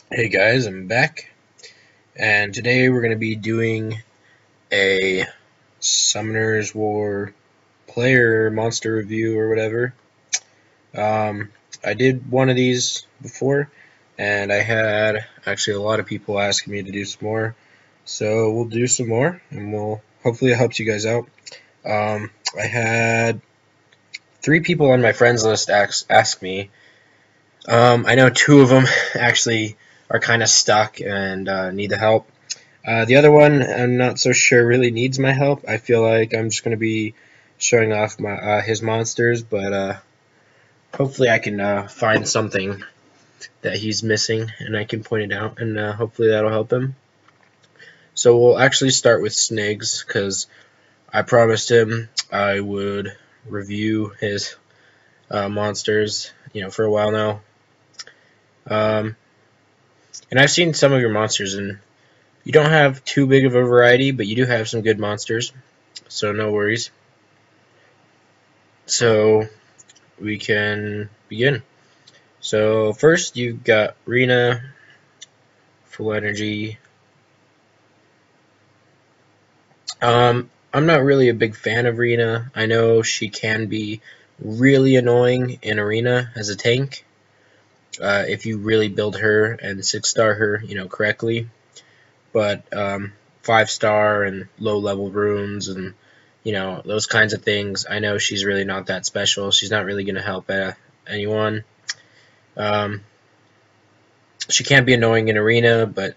Hey guys, I'm back, and today we're going to be doing a Summoner's War player monster review or whatever. I did one of these before, and I had actually a lot of people asking me to do some more, so we'll do some more, and hopefully it helps you guys out. I had 3 people on my friends list ask me. I know 2 of them actually are kind of stuck and need the help. The other one, I'm not so sure really needs my help. I feel like I'm just going to be showing off his monsters, but hopefully I can find something that he's missing, and I can point it out, and hopefully that'll help him. So we'll actually start with Sniggz, because I promised him I would review his monsters, for a while now. And I've seen some of your monsters, and you don't have too big of a variety, but you do have some good monsters, so no worries. So we can begin. So first you've got Rena, full energy. I'm not really a big fan of Rena. I know she can be really annoying in Arena as a tank, if you really build her and 6-star her, correctly. But 5-star and low-level runes and those kinds of things, I know she's really not that special. She's not really going to help anyone. She can't be annoying in Arena, but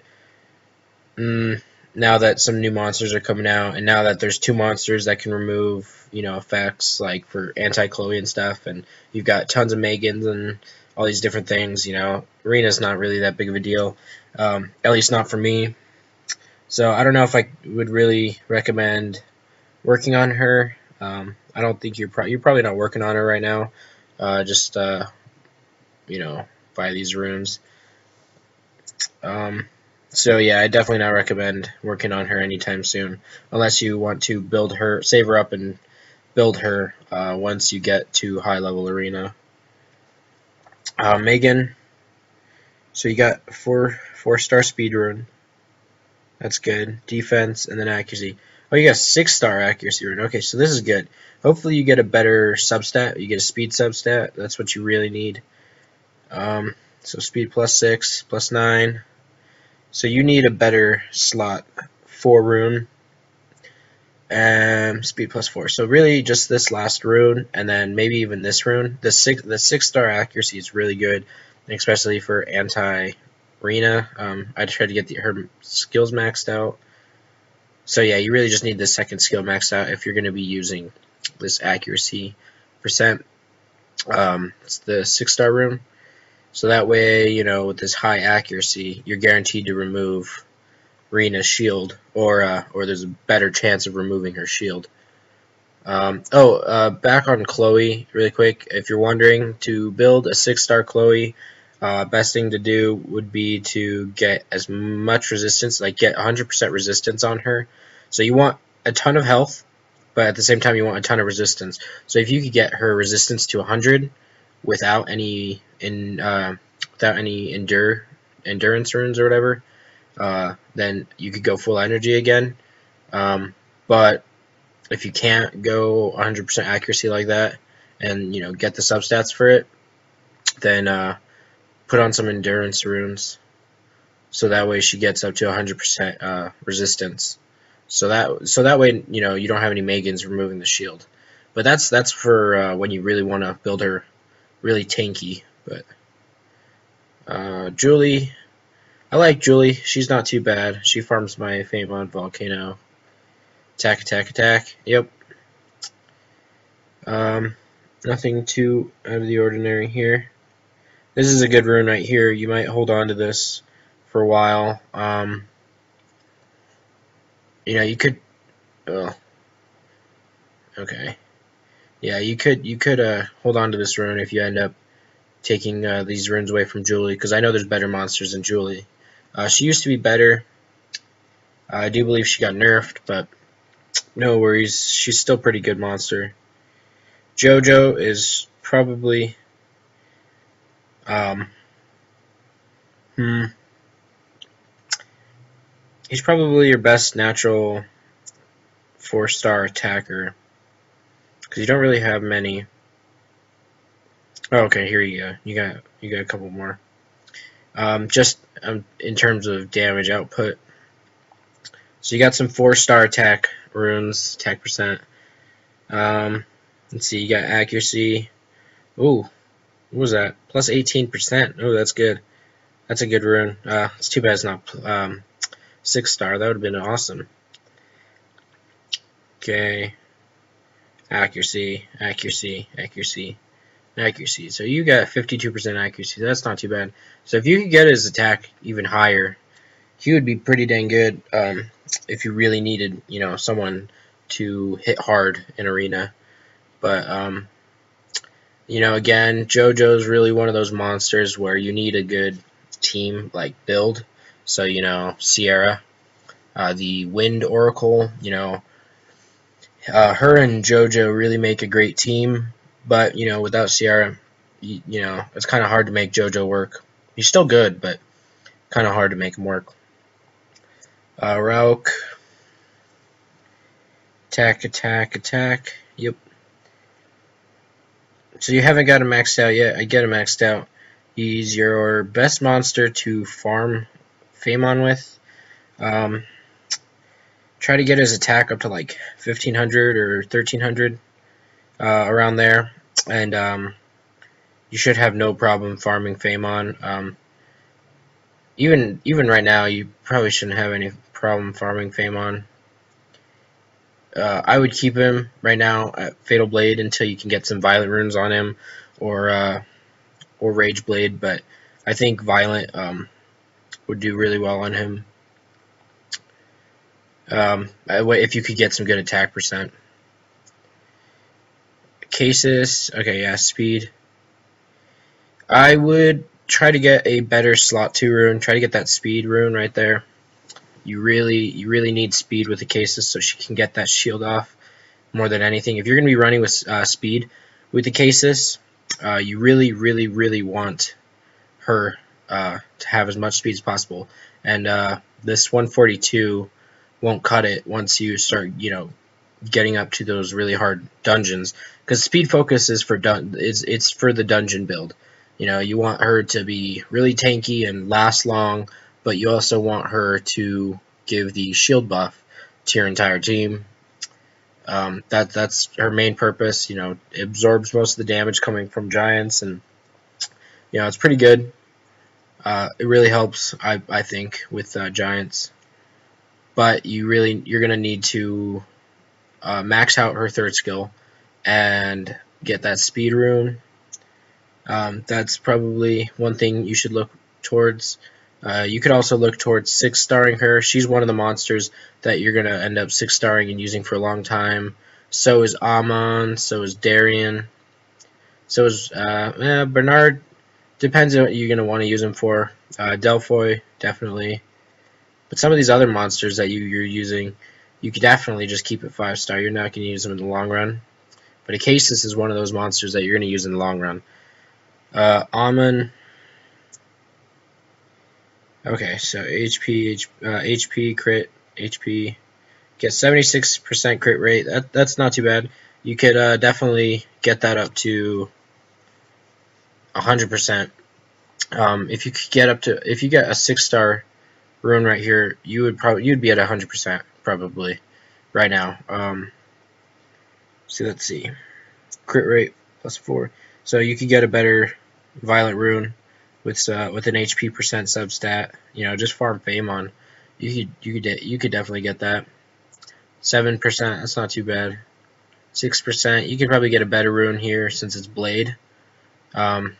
now that some new monsters are coming out, and now that there's 2 monsters that can remove, effects like for anti-Chloe and stuff, and you've got tons of Megans and all these different things, Arena's not really that big of a deal, at least not for me. So I don't know if I would really recommend working on her. I don't think you're probably not working on her right now. Just buy these runes. So yeah, I definitely not recommend working on her anytime soon, unless you want to build her, save her up, and build her once you get to high level Arena. Megan. So you got 4-star speed rune. That's good. Defense and then accuracy. Oh, you got 6-star accuracy rune. Okay, so this is good. Hopefully you get a better substat. You get a speed substat. That's what you really need. So speed +6, +9. So you need a better slot 4 rune and speed +4. So really just this last rune, and then maybe even this rune. The 6-star accuracy is really good, especially for anti-Arena. I tried to get her skills maxed out. So yeah, you really just need the second skill maxed out if you're going to be using this accuracy percent. It's the 6-star rune. So that way, with this high accuracy, you're guaranteed to remove Rena's shield, or there's a better chance of removing her shield. Back on Chloe, really quick. If you're wondering, to build a 6-star Chloe, best thing to do would be to get as much resistance, like get 100% resistance on her. So you want a ton of health, but at the same time you want a ton of resistance. So if you could get her resistance to 100 without any endurance runes or whatever, then you could go full energy again. But if you can't go 100% accuracy like that, and get the substats for it, then put on some endurance runes, so that way she gets up to 100% resistance. So that way you don't have any Megans removing the shield. But that's for when you really want to build her really tanky. But Julie, I like Julie. She's not too bad. She farms my fame on Volcano. Attack, attack, attack. Yep. Nothing too out of the ordinary here. This is a good rune right here. You might hold on to this for a while. You could. Oh. Okay. Yeah, you could hold on to this rune if you end up taking these runes away from Julie, because I know there's better monsters than Julie. She used to be better. I do believe she got nerfed, but no worries. She's still a pretty good monster. JoJo is probably He's probably your best natural 4-star attacker, because you don't really have many. Oh, okay, here you go. You got a couple more. Just in terms of damage output. So you got some 4-star attack runes, attack percent. Let's see, you got accuracy. Ooh, what was that? Plus 18%. Oh, that's good. That's a good rune. It's too bad it's not 6-star. That would have been awesome. Okay. Accuracy, accuracy, accuracy, accuracy. So you got 52% accuracy. That's not too bad. So if you could get his attack even higher, he would be pretty dang good. If you really needed, someone to hit hard in arena. But again, JoJo's really one of those monsters where you need a good team like build. So Sierra, the Wind Oracle, her and JoJo really make a great team. But without Sierra, it's kind of hard to make JoJo work. He's still good, but kind of hard to make him work. Rauk. Attack, attack, attack. Yep. So you haven't got him maxed out yet. I get him maxed out. He's your best monster to farm Famon with. Try to get his attack up to like 1500 or 1300, around there, and you should have no problem farming Famon. Even right now, you probably shouldn't have any problem farming Famon. I would keep him right now at Fatal Blade until you can get some Violent runes on him, or Rage Blade. But I think Violent would do really well on him. If you could get some good attack percent. Casus, okay, yeah, speed. I would try to get a better slot 2 rune. Try to get that speed rune right there. You really need speed with the Casus so she can get that shield off more than anything. If you're going to be running with speed with the Casus, you really want her to have as much speed as possible. And this 142 won't cut it once you start, getting up to those really hard dungeons. Because speed focus is for it's for the dungeon build. You want her to be really tanky and last long, but you also want her to give the shield buff to your entire team. That's her main purpose. It absorbs most of the damage coming from giants, and it's pretty good. It really helps, I think, with giants. But you're gonna need to max out her 3rd skill and get that speed rune. That's probably one thing you should look towards. You could also look towards 6-starring her. She's one of the monsters that you're going to end up 6-starring and using for a long time. So is Amon, so is Darian, so is Bernard. Depends on what you're going to want to use him for. Delphoy, definitely. But some of these other monsters that you're using, you could definitely just keep it 5-star. You're not going to use them in the long run. But Acasis is one of those monsters that you're going to use in the long run. Amon. Okay, so HP crit, HP, get 76% crit rate. That's not too bad. You could definitely get that up to 100%. If you could get if you get a 6-star rune right here, you'd be at 100% probably right now. So let's see, crit rate +4. So you could get a better Violent rune with an HP percent substat. Just farm Famon. You could definitely get that. 7%. That's not too bad. 6%. You could probably get a better rune here since it's Blade. If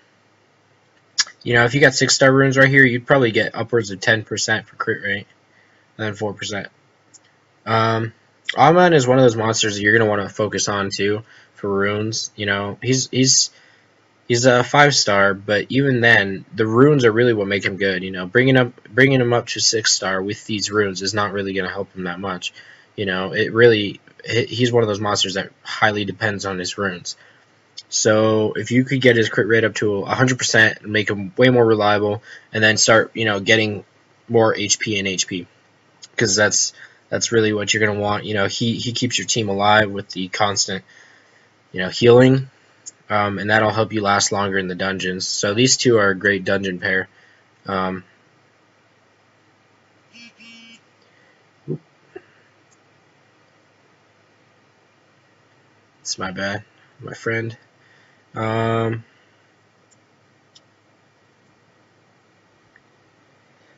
you got 6-star runes right here, you'd probably get upwards of 10% for crit rate, and then 4%. Amon is one of those monsters that you're gonna want to focus on too for runes. He's a 5-star, but even then, the runes are really what make him good. Bringing him up to 6-star with these runes is not really going to help him that much. He's one of those monsters that highly depends on his runes. So if you could get his crit rate up to 100% and make him way more reliable, and then start, getting more HP and HP. because that's really what you're gonna want. You know, he keeps your team alive with the constant, you know, healing, and that'll help you last longer in the dungeons. So these two are a great dungeon pair. It's my bad, my friend.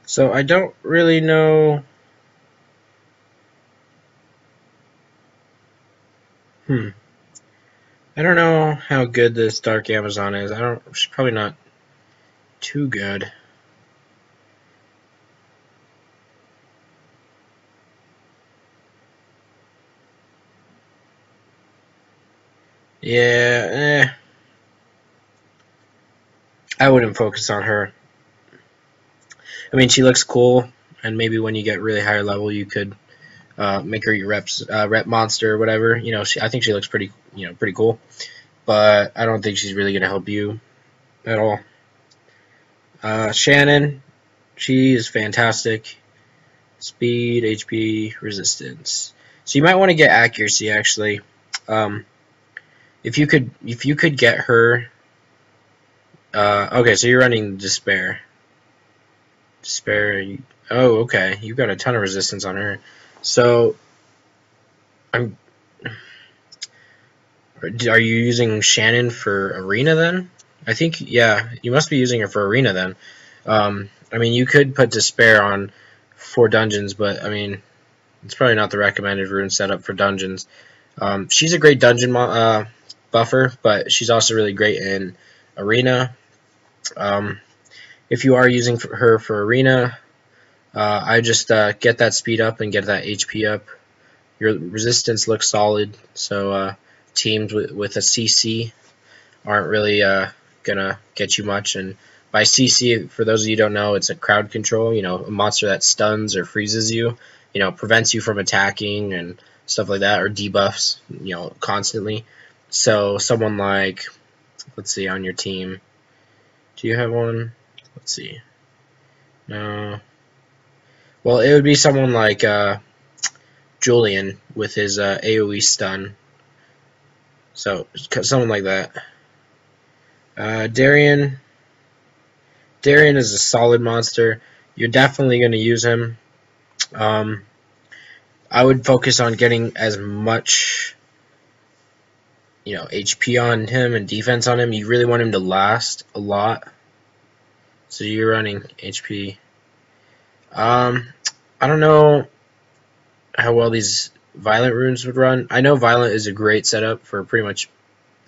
So I don't really know. I don't know how good this Dark Amazon is. She's probably not too good. Yeah, I wouldn't focus on her. I mean, she looks cool, and maybe when you get really higher level, you could make her your rep monster or whatever. You know, I think she looks pretty cool, but I don't think she's really gonna help you at all. Shannon, she is fantastic. Speed, HP, resistance. So you might want to get accuracy actually. If you could get her. Okay, so you're running despair. Despair. Oh, okay. You've got a ton of resistance on her. So, are you using Shannon for arena then? I think, yeah, you must be using her for arena then. I mean, you could put despair on for dungeons, but I mean, it's probably not the recommended rune setup for dungeons. She's a great dungeon buffer, but she's also really great in arena. If you are using her for arena, I just get that speed up and get that HP up. Your resistance looks solid, so teams with a CC aren't really gonna get you much. And by CC, for those of you who don't know, it's a crowd control. You know, a monster that stuns or freezes you. You know, prevents you from attacking and stuff like that, or debuffs. You know, constantly. So someone like, let's see, on your team, do you have one? Let's see. No. Well, it would be someone like Julian with his AoE stun. So someone like that. Darian is a solid monster. You're definitely going to use him. I would focus on getting as much, you know, HP on him and defense on him. You really want him to last a lot. So you're running HP. I don't know how well these violent runes would run. I know violent is a great setup for pretty much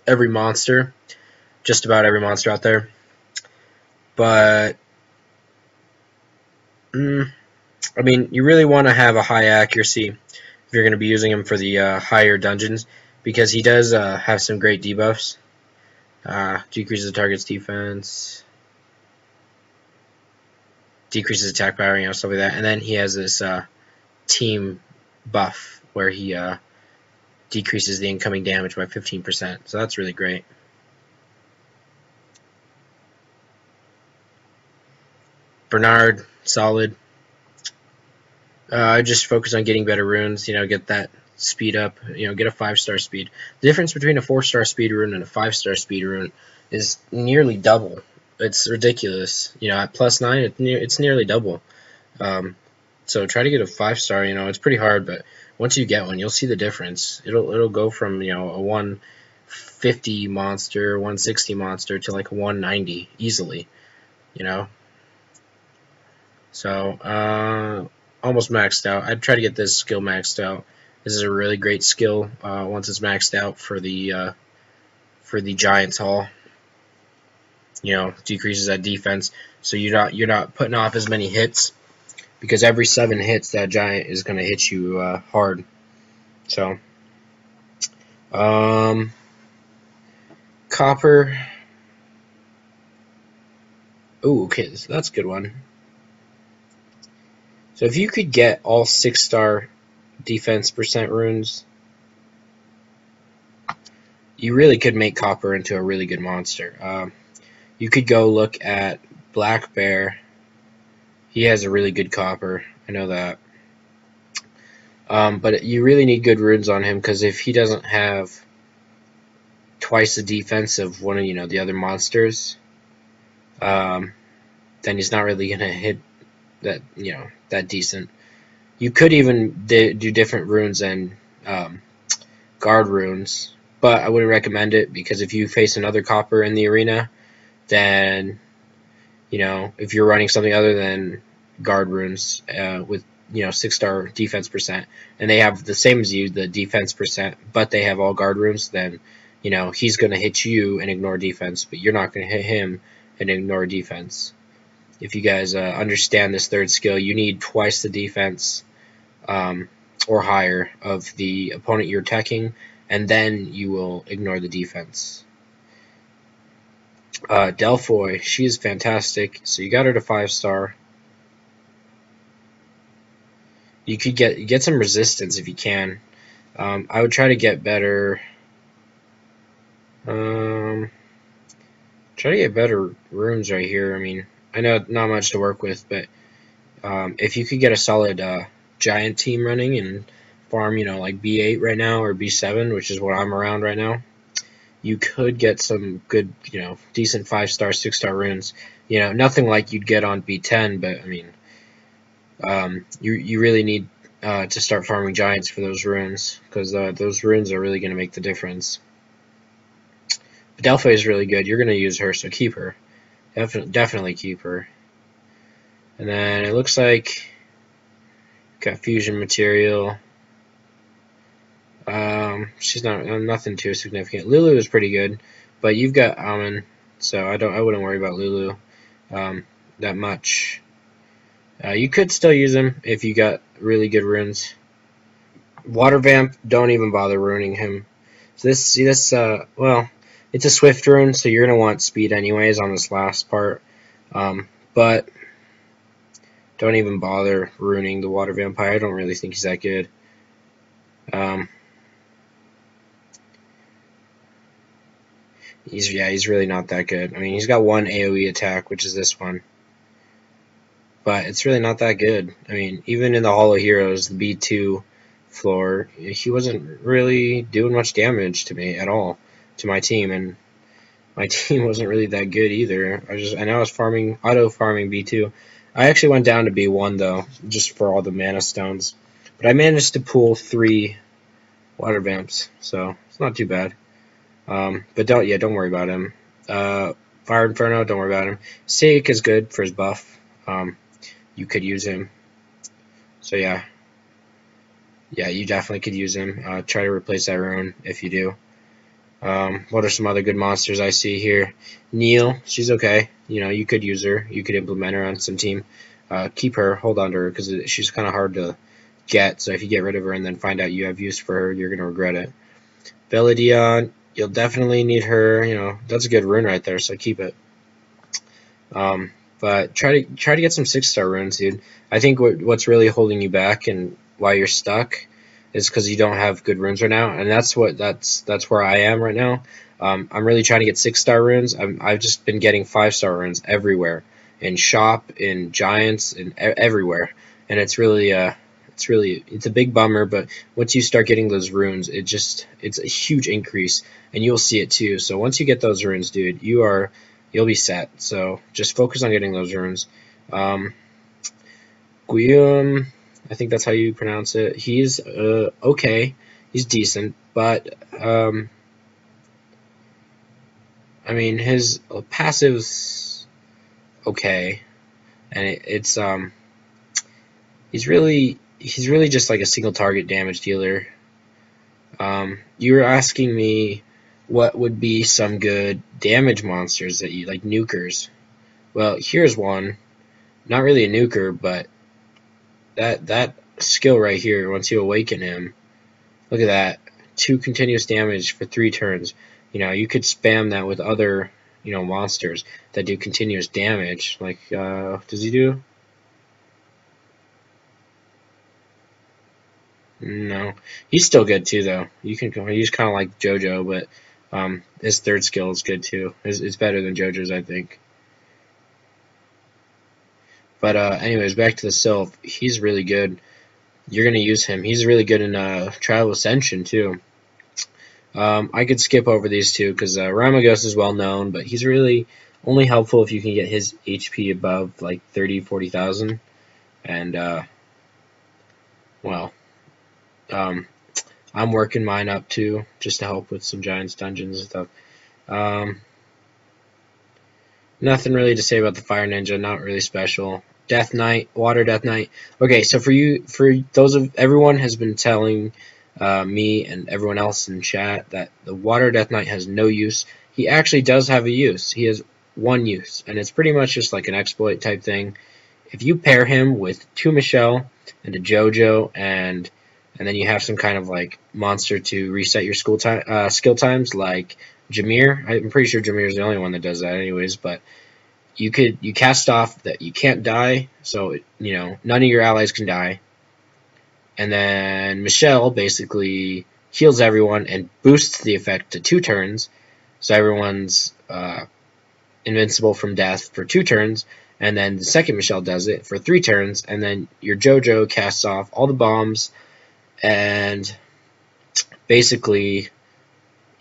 every monster, just about every monster out there. But I mean, you really want to have a high accuracy if you're going to be using him for the higher dungeons, because he does have some great debuffs. Decreases the target's defense, decreases attack power, you know, stuff like that. And then he has this team buff where he decreases the incoming damage by 15%. So that's really great. Bernard, solid. I just focus on getting better runes, you know, get that speed up, you know, get a 5-star speed. The difference between a 4-star speed rune and a 5-star speed rune is nearly double. It's ridiculous. You know, at +9, it's nearly double. So try to get a 5-star, you know, it's pretty hard, but once you get one, you'll see the difference. It'll go from, you know, a 150 monster, 160 monster to like a 190 easily, you know. So, almost maxed out. I'd try to get this skill maxed out. This is a really great skill once it's maxed out for the Giant's Hall. You know, decreases that defense, so you're not putting off as many hits, because every 7 hits that giant is going to hit you hard. So, copper. Ooh, okay, so that's a good one. So if you could get all 6-star defense % runes, you really could make copper into a really good monster. You could go look at Black Bear. He has a really good copper. I know that. But you really need good runes on him, because if he doesn't have twice the defense of one of the other monsters, then he's not really gonna hit that decent. You could even do different runes and guard runes, but I wouldn't recommend it, because if you face another copper in the arena, then if you're running something other than guard runes with 6-star defense percent, and they have the same as you, the defense percent, but they have all guard runes, then he's going to hit you and ignore defense, but you're not going to hit him and ignore defense. If you guys understand this third skill, you need twice the defense or higher of the opponent you're attacking, and then you will ignore the defense. Delphoy, she is fantastic. So you got her to 5-star. You could get some resistance if you can. I would try to get better. Try to get better runes right here. I mean, I know not much to work with, but if you could get a solid giant team running and farm, like B8 right now or B7, which is what I'm around right now, you could get some good, decent 5-star, 6-star runes. Nothing like you'd get on B10, but I mean, you really need to start farming giants for those runes, because those runes are really going to make the difference. But Delphi is really good. You're going to use her, so keep her. Definitely keep her. And then it looks like got fusion material. She's nothing too significant. Lulu is pretty good, but you've got Amun, so I wouldn't worry about Lulu that much. You could still use him if you got really good runes. Water Vamp, don't even bother ruining him. So well, it's a swift rune, so you're gonna want speed anyways on this last part. But don't even bother ruining the Water Vampire. I don't really think he's that good. He's really not that good. I mean, he's got one AoE attack, which is this one, but it's really not that good. I mean, even in the Holo Heroes, the B2 floor, he wasn't really doing much damage to me at all, to my team, and my team wasn't really that good either. I know I was auto farming B2. I actually went down to B1 though, just for all the mana stones, but I managed to pull 3 water vamps, so it's not too bad. But don't worry about him. Fire Inferno, don't worry about him. Seik is good for his buff. You could use him. So yeah, you definitely could use him. Try to replace that rune if you do. What are some other good monsters I see here? Neil, she's okay. You could use her. You could implement her on some team. Keep her. Hold on to her, because she's kind of hard to get. So if you get rid of her and then find out you have use for her, you're gonna regret it. Beladion, you'll definitely need her. That's a good rune right there, so keep it. But try to get some 6-star runes, dude. I think what's really holding you back and why you're stuck is because you don't have good runes right now, and that's where I am right now. I'm really trying to get 6-star runes. I've just been getting 5-star runes everywhere, in shop, in giants, and everywhere, and it's a big bummer. But once you start getting those runes, it's a huge increase, and you'll see it too. So once you get those runes, dude, you'll be set. So just focus on getting those runes. Guillaume, I think that's how you pronounce it. He's okay. He's decent, but I mean, his passive's okay, and he's really just like a single target damage dealer. You were asking me what would be some good damage monsters that you like, nukers. Well, here's one. Not really a nuker, but that skill right here, once you awaken him, look at that. 2 continuous damage for 3 turns. You could spam that with other, monsters that do continuous damage. Like, does he do? No. He's still good too, though. He's kind of like JoJo, but his third skill is good too. It's better than JoJo's, I think. But anyways, back to the Sylph. He's really good. you're gonna use him. He's really good in Trial of Ascension too. I could skip over these two because Ramagos is well known, but he's really only helpful if you can get his HP above like 30,000-40,000. And well, um, I'm working mine up too, just to help with some Giants dungeons and stuff. Nothing really to say about the Fire Ninja. Not really special. Death Knight, Water Death Knight. Okay, so for those of everyone has been telling me and everyone else in chat that the Water Death Knight has no use. He actually does have a use. He has one use, and it's pretty much just like an exploit type thing. If you pair him with 2 Michelle and a JoJo, and then you have some kind of like monster to reset your skill times, like Jameer. I'm pretty sure Jameer is the only one that does that, anyways. But you cast off that you can't die, so none of your allies can die. And then Michelle basically heals everyone and boosts the effect to 2 turns, so everyone's invincible from death for 2 turns. And then the second Michelle does it for 3 turns, and then your JoJo casts off all the bombs, and basically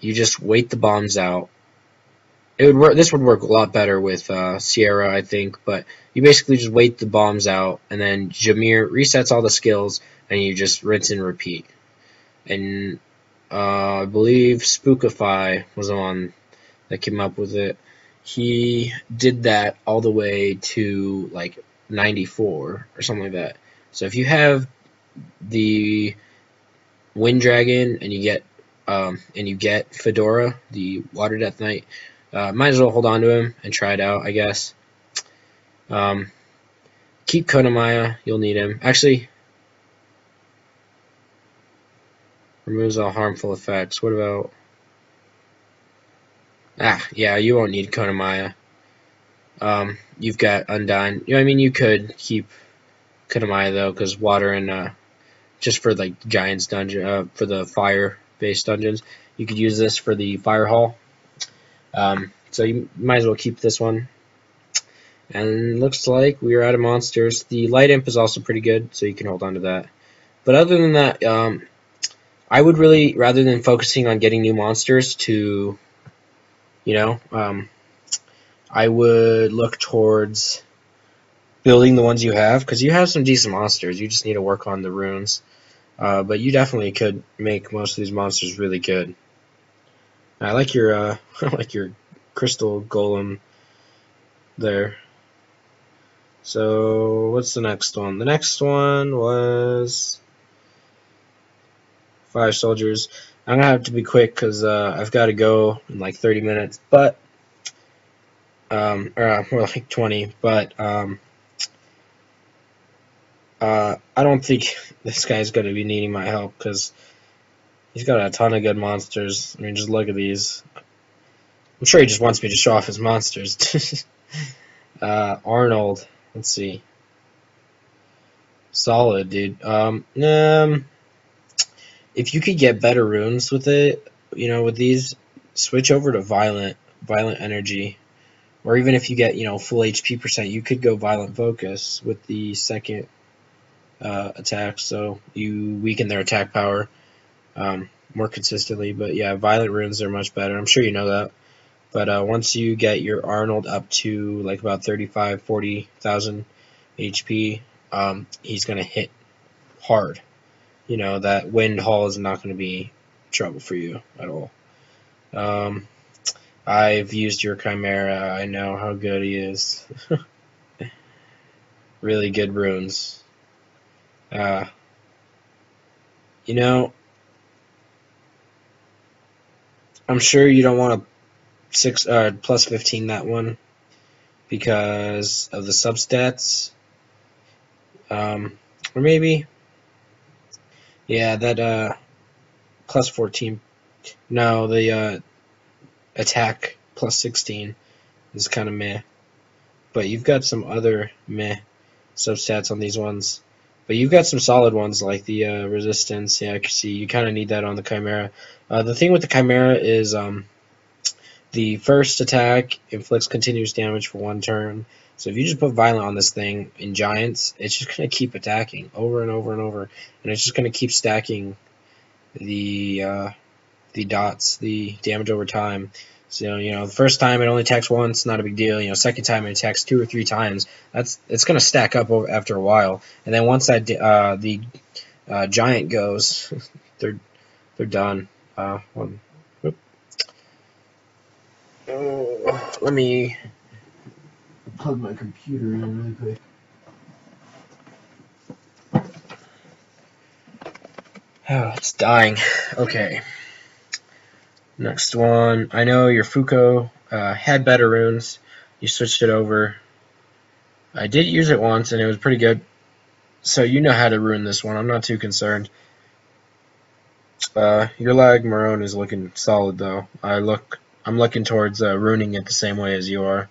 you just wait the bombs out. It would work. This would work a lot better with Sierra, I think, but you basically just wait the bombs out, and then Jameer resets all the skills, and you just rinse and repeat. And I believe Spookify was the one that came up with it. He did that all the way to like 94 or something like that. So if you have the Wind Dragon and you get Fedora, the Water Death Knight, might as well hold on to him and try it out, I guess. Keep Konamaya, you'll need him. Actually, removes all harmful effects. What about... yeah, you won't need Konamaya. You've got Undyne. You could keep Konamaya, though, because water and... just for, like, Giants dungeon... for the fire-based dungeons. You could use this for the Fire Hall. So you might as well keep this one. And looks like we are out of monsters. The Light Imp is also pretty good, so you can hold on to that. But other than that, I would really, rather than focusing on getting new monsters to, I would look towards building the ones you have, because you have some decent monsters. You just need to work on the runes. But you definitely could make most of these monsters really good. I like your I like your crystal golem there. So what's the next one? The next one was 5soldiers. I'm gonna have to be quick because I've got to go in like 30 minutes, but or more like 20. But I don't think this guy's gonna be needing my help because he's got a ton of good monsters. I mean, just look at these. I'm sure he just wants me to show off his monsters. Arnold. Let's see. Solid, dude. If you could get better runes with it, with these, switch over to Violent Energy. Or even if you get, full HP %, you could go Violent Focus with the second attack, so you weaken their attack power more consistently. But yeah, Violent runes are much better. I'm sure you know that. But once you get your Arnold up to like about 35,000-40,000 HP, he's going to hit hard. That Wind Hall is not going to be trouble for you at all. I've used your Chimera. I know how good he is. Really good runes. I'm sure you don't want to plus 15 that one because of the substats. Or maybe, yeah, that plus 14. No, the attack plus 16 is kind of meh. But you've got some other meh substats on these ones. But you've got some solid ones like the resistance, the accuracy. You kind of need that on the Chimera. The thing with the Chimera is the first attack inflicts continuous damage for 1 turn. So if you just put Violent on this thing in Giants, it's just going to keep attacking over and over and over, and it's just going to keep stacking the dots, the damage over time. So, the first time it only attacks once, not a big deal. Second time it attacks 2 or 3 times. It's going to stack up after a while. And then once that the giant goes, they're done. Let me plug my computer in really quick. Oh, it's dying. Okay. Next one. I know your Fuko had better runes. You switched it over. I did use it once, and it was pretty good. So you know how to rune this one. I'm not too concerned. Your Lag Marone is looking solid, though. I'm looking towards runing it the same way as you are.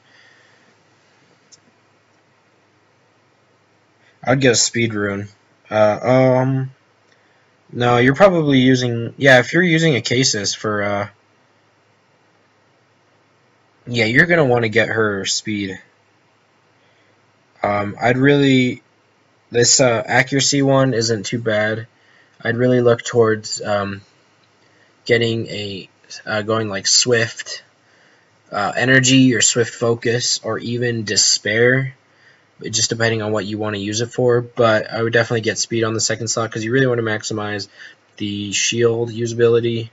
I'd get a speed rune. No, you're probably using... Yeah, if you're using a Casus for... yeah, you're going to want to get her speed. I'd really... This accuracy one isn't too bad. I'd really look towards getting a... going like Swift Energy or Swift Focus or even Despair. Just depending on what you want to use it for, but I would definitely get speed on the second slot because you really want to maximize the shield usability.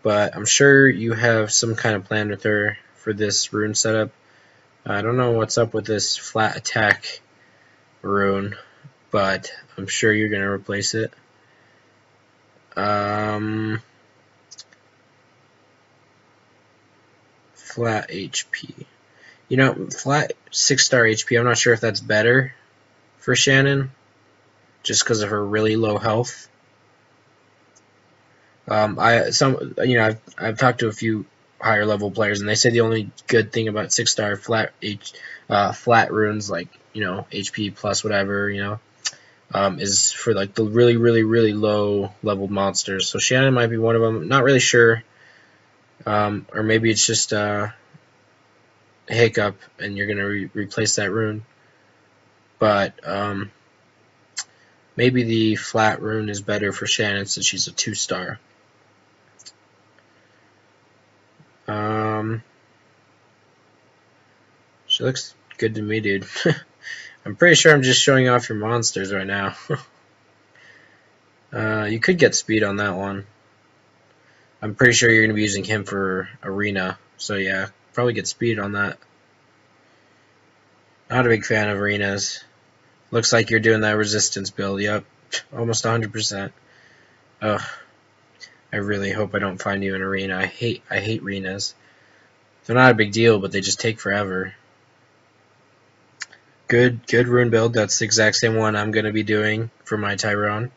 But I'm sure you have some kind of plan with her for this rune setup. I don't know what's up with this flat attack rune, but I'm sure you're going to replace it. Flat HP. Flat 6-star HP, I'm not sure if that's better for Shannon, just because of her really low health. I've talked to a few higher level players, and they say the only good thing about 6-star flat runes, like HP plus whatever, is for like the really, really, really low level monsters. So Shannon might be one of them. Not really sure, or maybe it's just hiccup and you're gonna replace that rune, but maybe the flat rune is better for Shannon since she's a 2-star. She looks good to me, dude. I'm pretty sure I'm just showing off your monsters right now. You could get speed on that one. I'm pretty sure you're gonna be using him for arena, so yeah, probably get speed on that. Not a big fan of arenas. Looks like you're doing that resistance build. Yep, almost 100%. Ugh. I really hope I don't find you in arena. I hate arenas. They're not a big deal, but they just take forever. Good rune build. That's the exact same one I'm gonna be doing for my Tyrone.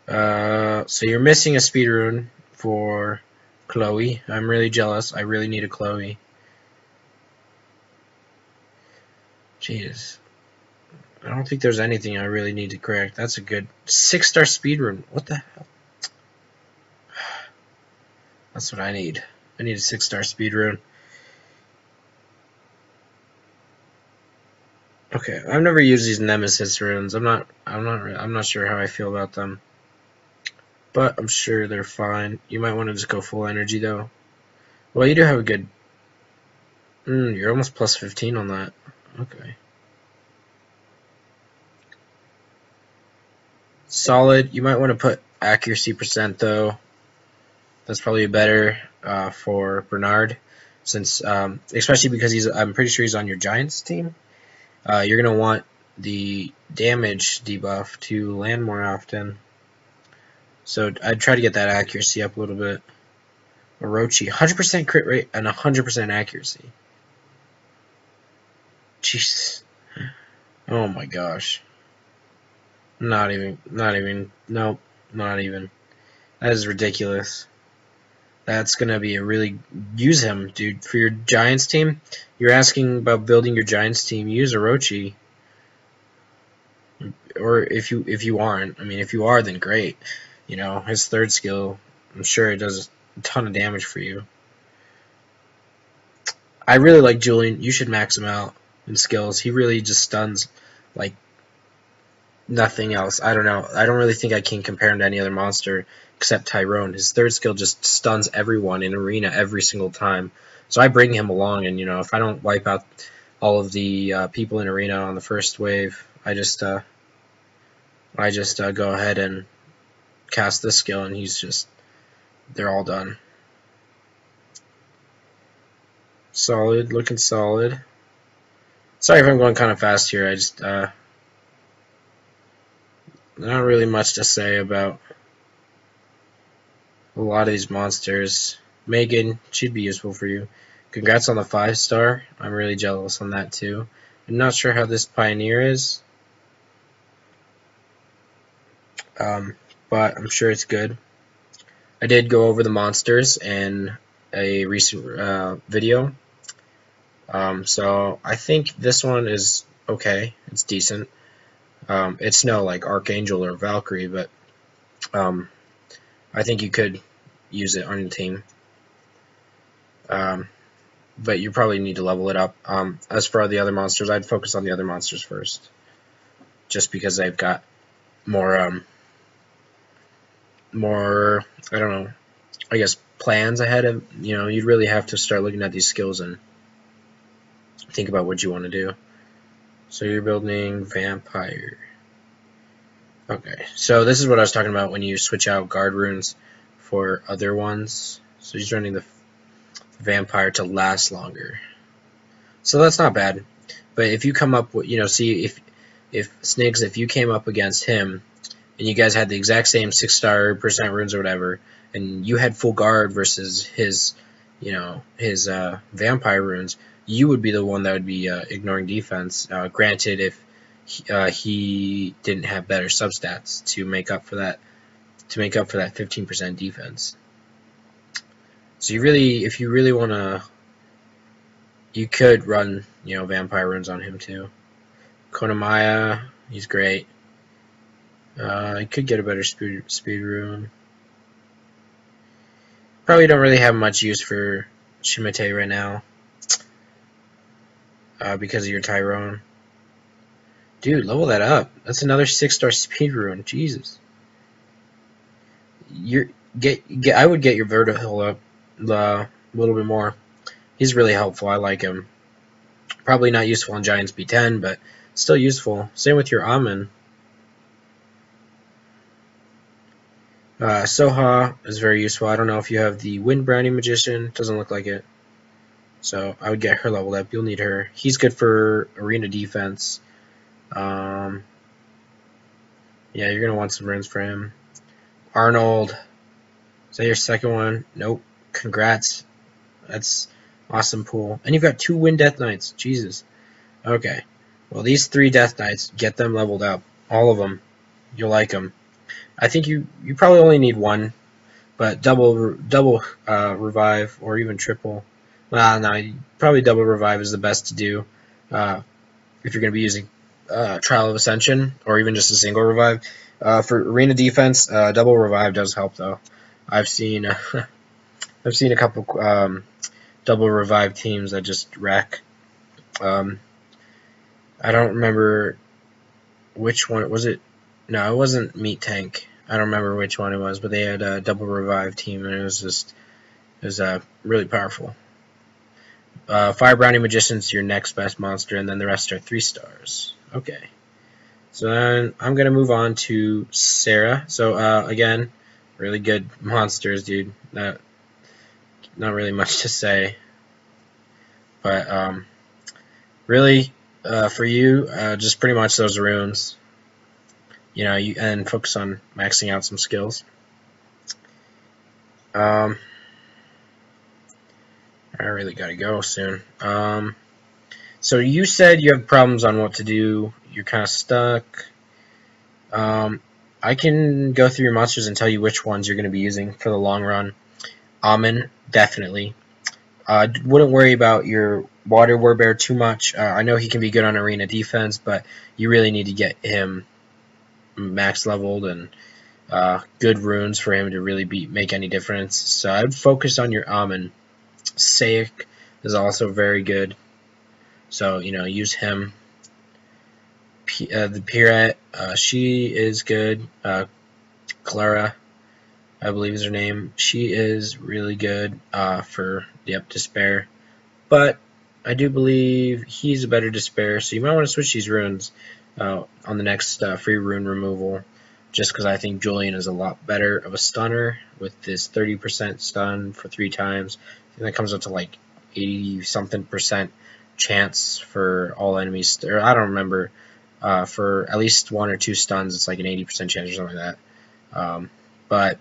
So you're missing a speed rune for Chloe. I'm really jealous. I really need a Chloe. Jeez. I don't think there's anything I really need to correct. That's a good 6-star speed rune. What the hell? That's what I need. I need a 6-star speed rune. Okay, I've never used these Nemesis runes. I'm not sure how I feel about them, but I'm sure they're fine. You might want to just go full energy though. Well, you do have a good. You're almost plus 15 on that. Okay. Solid. You might want to put accuracy percent though. That's probably better for Bernard, since especially because I'm pretty sure he's on your Giants team. You're gonna want the damage debuff to land more often. So I'd try to get that accuracy up a little bit. Orochi, 100% crit rate and 100% accuracy. Jeez. Oh my gosh. Not even. Nope. Not even. That is ridiculous. That's gonna be a really... Use him, dude. For your Giants team, you're asking about building your Giants team, use Orochi. Or if you aren't, I mean, if you are, then great. His third skill, I'm sure it does a ton of damage for you. I really like Julian. You should max him out in skills. He really just stuns like nothing else. I don't know. I don't really think I can compare him to any other monster except Tyrone. His third skill just stuns everyone in arena every single time. So I bring him along, and if I don't wipe out all of the people in arena on the first wave, I just go ahead and cast this skill, and they're all done. Solid, looking solid. Sorry if I'm going kind of fast here. I just not really much to say about a lot of these monsters. Megan, she'd be useful for you. Congrats on the 5-star. I'm really jealous on that too. I'm not sure how this Pioneer is, but I'm sure it's good. I did go over the monsters in a recent video, so I think this one is okay. It's decent. It's no like Archangel or Valkyrie, but I think you could use it on your team. But you probably need to level it up. As for the other monsters, I'd focus on the other monsters first, just because they've got more, I don't know, I guess plans ahead of, you'd really have to start looking at these skills and think about what you want to do. So you're building Vampire. Okay, so this is what I was talking about when you switch out guard runes for other ones. So he's running the Vampire to last longer. So that's not bad. But if you come up with, see if Sniggz, if you came up against him and you guys had the exact same 6-star % runes or whatever, and you had full guard versus his, his Vampire runes, you would be the one that would be ignoring defense. Granted, if he didn't have better substats to make up for that 15% defense. So if you really want to, you could run, Vampire runes on him too. Konamaya, he's great. I could get a better speed rune. Probably don't really have much use for Shimate right now because of your Tyrone. Dude, level that up. That's another 6-star speed rune. Jesus. I would get your Vertical up a little bit more. He's really helpful. I like him. Probably not useful on Giants B10, but still useful. Same with your Amun. Soha is very useful. I don't know if you have the Wind Brownie Magician. Doesn't look like it. So I would get her leveled up. You'll need her. He's good for arena defense. Yeah, you're going to want some runes for him. Arnold. Is that your second one? Nope. Congrats. That's awesome pool. And you've got 2 Wind Death Knights. Jesus. Okay. Well, these 3 Death Knights, get them leveled up. All of them. You'll like them. I think you probably only need 1, but double revive or even triple. Well, no, probably double revive is the best to do if you're going to be using Trial of Ascension or even just a single revive. For arena defense, double revive does help though. I've seen a couple double revive teams that just wreck. I don't remember which one was it. No, it wasn't Meat Tank. I don't remember which one it was, but they had a double revive team, and it was really powerful. Fire Brownie Magician's your next best monster, and then the rest are 3 stars. Okay. So then I'm gonna move on to Sarah. So again, really good monsters, dude. Not really much to say, but really for you, just pretty much those runes. And focus on maxing out some skills. I really gotta go soon. So you said you have problems on what to do. You're kind of stuck. I can go through your monsters and tell you which ones you're going to be using for the long run. Amun, definitely. Wouldn't worry about your Water Warbear too much. I know he can be good on arena defense, but you really need to get him max leveled and good runes for him to really make any difference. So I'd focus on your Amun. Saik, is also very good. So, you know, use him. The Pirate, she is good. Clara, I believe is her name. She is really good for Despair. But I do believe he's a better Despair, so you might want to switch these runes on the next free rune removal, just because I think Julian is a lot better of a stunner with this 30% stun for 3 times. I think that comes up to like 80-something% chance for all enemies. Or I don't remember. For at least 1 or 2 stuns, it's like an 80% chance or something like that. But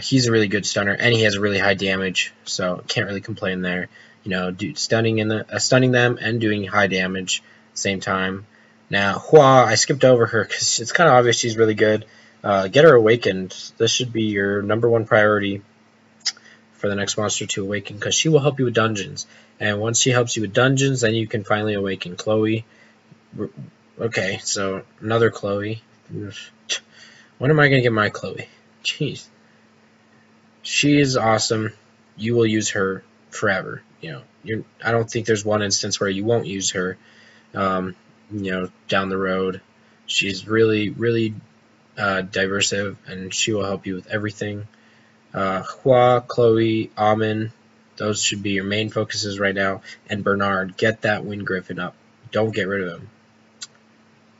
he's a really good stunner, and he has a really high damage, so can't really complain there. You know, stunning them and doing high damage at the same time. Now, Hua, I skipped over her because it's kind of obvious she's really good. Get her awakened. This should be your #1 priority for the next monster to awaken, because she will help you with dungeons. And once she helps you with dungeons, then you can finally awaken Chloe. Okay, so another Chloe. When am I going to get my Chloe? Jeez. She is awesome. You will use her forever. You know, I don't think there's one instance where you won't use her. You know, down the road, she's really, really diversive, and she will help you with everything. Hua, Chloe, Amin, those should be your main focuses right now. And Bernard, get that Wind Griffin up. Don't get rid of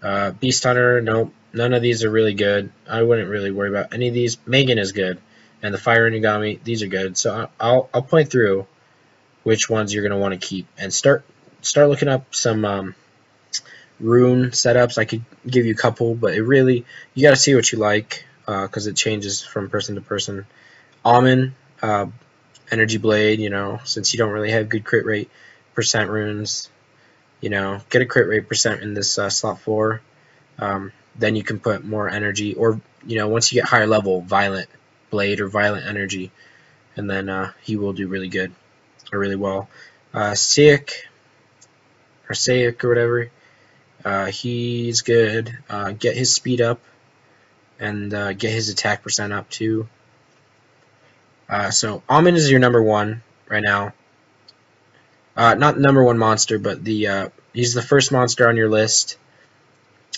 him. Beast Hunter, nope. None of these are really good. I wouldn't really worry about any of these. Megan is good. And the Fire Inugami, these are good. So I'll point through which ones you're going to want to keep. And start looking up some rune setups. I could give you a couple, but it really, you got to see what you like, because it changes from person to person. Amin, Energy Blade, you know, since you don't really have good crit rate % runes, you know, get a crit rate % in this slot 4. Then you can put more energy, or, you know, once you get higher level, Violent Blade or Violent Energy, and then he will do really good, or really well. Saik, or whatever, he's good. Get his speed up, and get his attack % up too. So Amin is your #1 right now. Not #1 monster, but he's the first monster on your list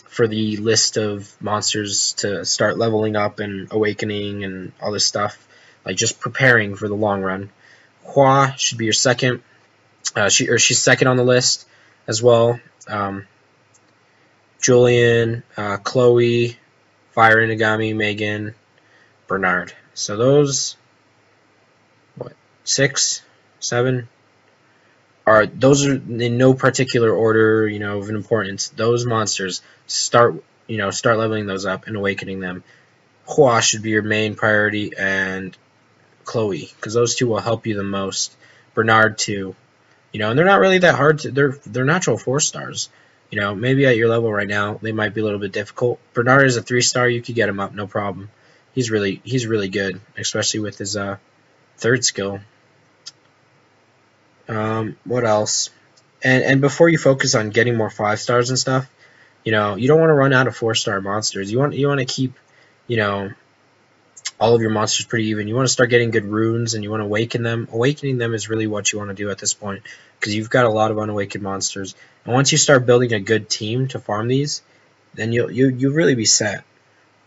for the list of monsters to start leveling up and awakening and all this stuff, like just preparing for the long run. Hua should be your second. She's second on the list as well. Julian, Chloe, Fire Inugami, Megan, Bernard. So those, 6, 7, those are in no particular order, you know, of importance. Those monsters, start leveling those up and awakening them. Hua should be your main priority, and Chloe, because those two will help you the most. Bernard too, you know, and they're not really that hard to. They're natural 4-stars. You know, maybe at your level right now they might be a little bit difficult. Bernard is a 3-star. You could get him up, no problem. He's really good, especially with his 3rd skill. What else? And before you focus on getting more 5-stars and stuff, you know, you don't want to run out of 4-star monsters. You want to keep, you know, all of your monsters pretty even. You want to start getting good runes, and you want to awaken them. Awakening them is really what you want to do at this point, because you've got a lot of unawakened monsters. And once you start building a good team to farm these, then you'll really be set.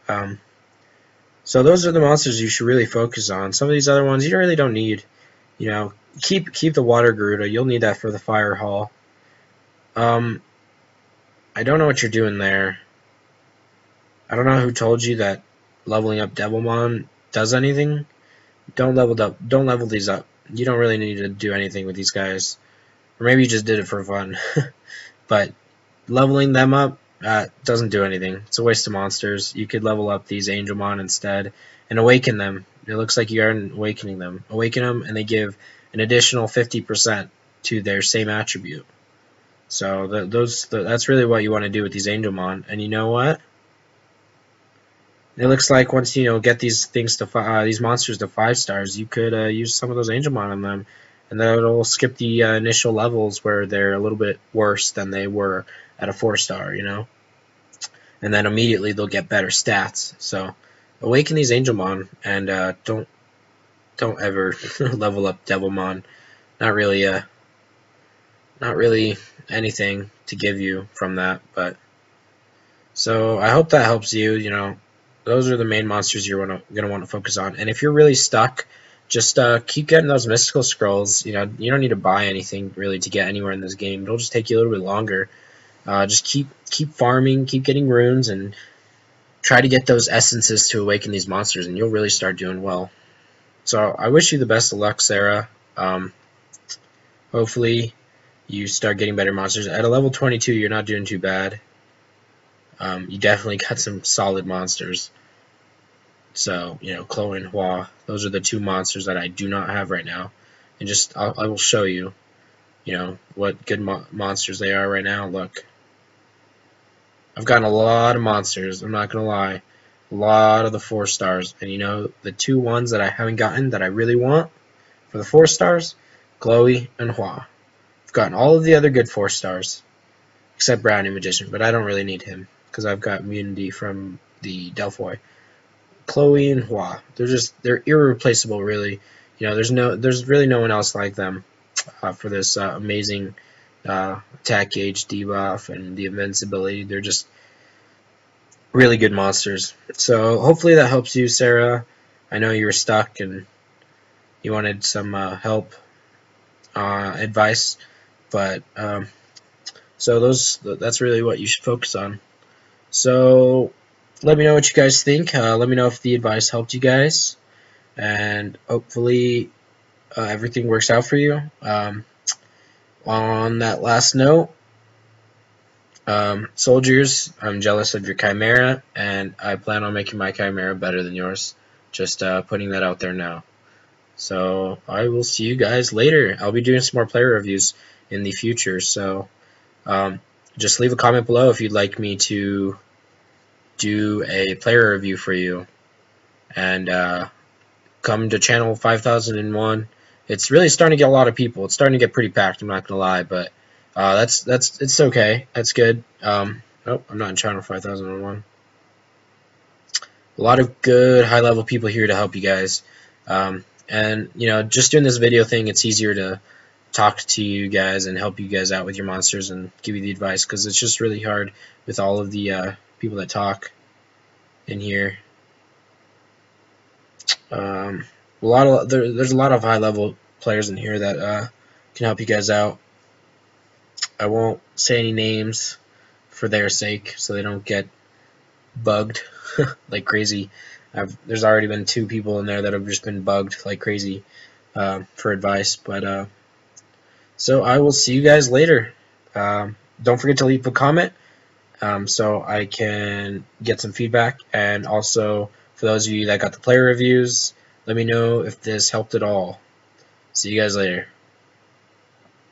So those are the monsters you should really focus on. Some of these other ones you really don't need. You know, keep the Water Garuda. You'll need that for the Fire Hall. I don't know what you're doing there. I don't know who told you that leveling up Devilmon does anything. Don't level these up. You don't really need to do anything with these guys. Or maybe you just did it for fun. But leveling them up doesn't do anything. It's a waste of monsters. You could level up these Angelmon instead and awaken them. It looks like you aren't awakening them. Awaken them, and they give an additional 50% to their same attribute. So that's really what you want to do with these Angelmon. And you know what? It looks like once you get these things to these monsters to 5-stars, you could use some of those Angelmon on them, and that'll skip the initial levels where they're a little bit worse than they were at a 4-star, you know. And then immediately they'll get better stats. So awaken these Angelmon, and don't don't ever level up Devilmon. Not really anything to give you from that, but so I hope that helps you. You know, those are the main monsters you're gonna want to focus on. And if you're really stuck, just keep getting those mystical scrolls. You know, you don't need to buy anything really to get anywhere in this game. It'll just take you a little bit longer. Just keep farming, keep getting runes, and try to get those essences to awaken these monsters, and you'll really start doing well. So I wish you the best of luck, Sarah. Hopefully you start getting better monsters. At a level 22, you're not doing too bad. You definitely got some solid monsters. So, you know, Chloe and Hua, those are the two monsters that I do not have right now. And just, I will show you, you know, what good monsters they are right now. Look. I've gotten a lot of monsters, I'm not going to lie. A lot of the 4 stars. And you know, the 2 ones that I haven't gotten that I really want for the 4 stars, Chloe and Hua. I've gotten all of the other good 4 stars, except Brownie Magician, but I don't really need him because I've got immunity from the Delphoid. Chloe and Hua, they're irreplaceable, really. You know, there's really no one else like them for this amazing attack gauge debuff and the invincibility. They're just really good monsters. So hopefully that helps you, Sarah. I know you were stuck and you wanted some help, advice, but so that's really what you should focus on. So let me know what you guys think. Let me know if the advice helped you guys, and hopefully everything works out for you. On that last note, soldiers, I'm jealous of your Chimera, and I plan on making my Chimera better than yours. Just putting that out there now. So I will see you guys later. I'll be doing some more player reviews in the future, so just leave a comment below if you'd like me to do a player review for you, and come to channel 5001. It's really starting to get a lot of people. It's starting to get pretty packed, I'm not gonna lie, but it's okay. That's good. Oh, I'm not in channel 5001. A lot of good high-level people here to help you guys. And you know, just doing this video thing, it's easier to talk to you guys and help you guys out with your monsters and give you the advice, because it's just really hard with all of the people that talk in here. There's a lot of high-level players in here that can help you guys out. I won't say any names for their sake, so they don't get bugged like crazy. There's already been 2 people in there that have just been bugged like crazy for advice. But so I will see you guys later. Don't forget to leave a comment so I can get some feedback. And also, for those of you that got the player reviews, let me know if this helped at all. See you guys later.